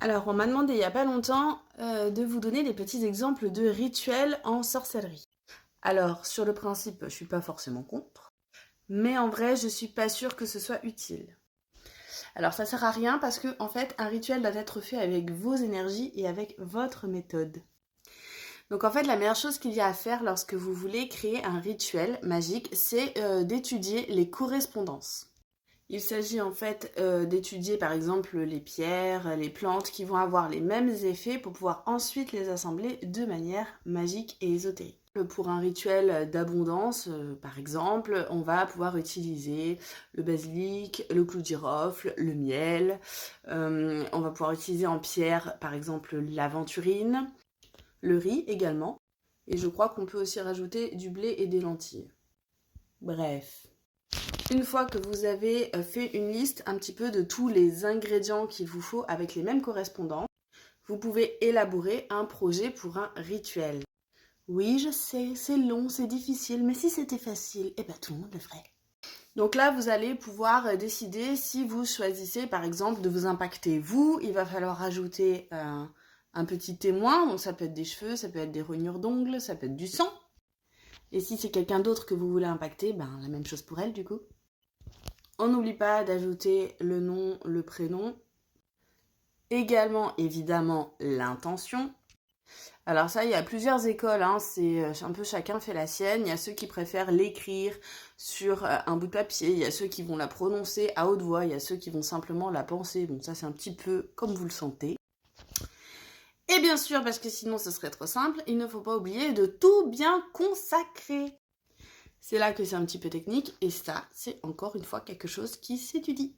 Alors, on m'a demandé il n'y a pas longtemps de vous donner des petits exemples de rituels en sorcellerie. Alors, sur le principe, je suis pas forcément contre, mais en vrai, je suis pas sûre que ce soit utile. Alors, ça sert à rien parce que, en fait, un rituel doit être fait avec vos énergies et avec votre méthode. Donc, en fait, la meilleure chose qu'il y a à faire lorsque vous voulez créer un rituel magique, c'est d'étudier les correspondances. Il s'agit en fait d'étudier par exemple les pierres, les plantes qui vont avoir les mêmes effets pour pouvoir ensuite les assembler de manière magique et ésotérique. Pour un rituel d'abondance, par exemple, on va pouvoir utiliser le basilic, le clou de girofle, le miel. On va pouvoir utiliser en pierre, par exemple, l'aventurine, le riz également. Et je crois qu'on peut aussi rajouter du blé et des lentilles. Bref. Une fois que vous avez fait une liste un petit peu de tous les ingrédients qu'il vous faut avec les mêmes correspondants, vous pouvez élaborer un projet pour un rituel. Oui, je sais, c'est long, c'est difficile, mais si c'était facile, eh ben tout le monde le ferait. Donc là, vous allez pouvoir décider si vous choisissez par exemple de vous impacter vous, il va falloir rajouter un petit témoin, donc ça peut être des cheveux, ça peut être des rognures d'ongles, ça peut être du sang. Et si c'est quelqu'un d'autre que vous voulez impacter, ben la même chose pour elle du coup. On n'oublie pas d'ajouter le nom, le prénom. Également, évidemment, l'intention. Alors ça, il y a plusieurs écoles, hein, c'est un peu chacun fait la sienne. Il y a ceux qui préfèrent l'écrire sur un bout de papier, il y a ceux qui vont la prononcer à haute voix, il y a ceux qui vont simplement la penser. Bon, ça c'est un petit peu comme vous le sentez. Et bien sûr, parce que sinon ce serait trop simple, il ne faut pas oublier de tout bien consacrer. C'est là que c'est un petit peu technique, et ça, c'est encore une fois quelque chose qui s'étudie.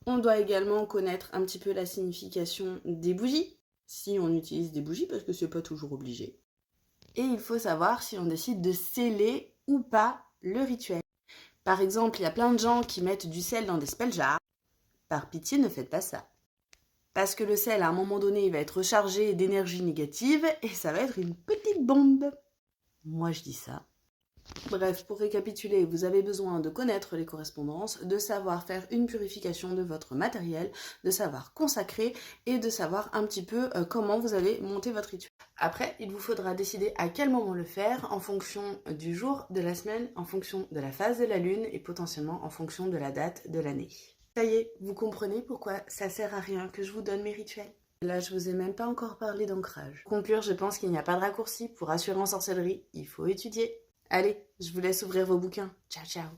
On doit également connaître un petit peu la signification des bougies, si on utilise des bougies, parce que c'est pas toujours obligé. Et il faut savoir si on décide de sceller ou pas le rituel. Par exemple, il y a plein de gens qui mettent du sel dans des spell jars. Par pitié, ne faites pas ça. Parce que le sel, à un moment donné, il va être rechargé d'énergie négative et ça va être une petite bombe. Moi, je dis ça. Bref, pour récapituler, vous avez besoin de connaître les correspondances, de savoir faire une purification de votre matériel, de savoir consacrer et de savoir un petit peu comment vous allez monter votre rituel. Après, il vous faudra décider à quel moment le faire en fonction du jour, de la semaine, en fonction de la phase de la lune et potentiellement en fonction de la date de l'année. Ça y est, vous comprenez pourquoi ça sert à rien que je vous donne mes rituels. Là, je vous ai même pas encore parlé d'ancrage. Pour conclure, je pense qu'il n'y a pas de raccourci. Pour assurer en sorcellerie, il faut étudier. Allez, je vous laisse ouvrir vos bouquins. Ciao, ciao.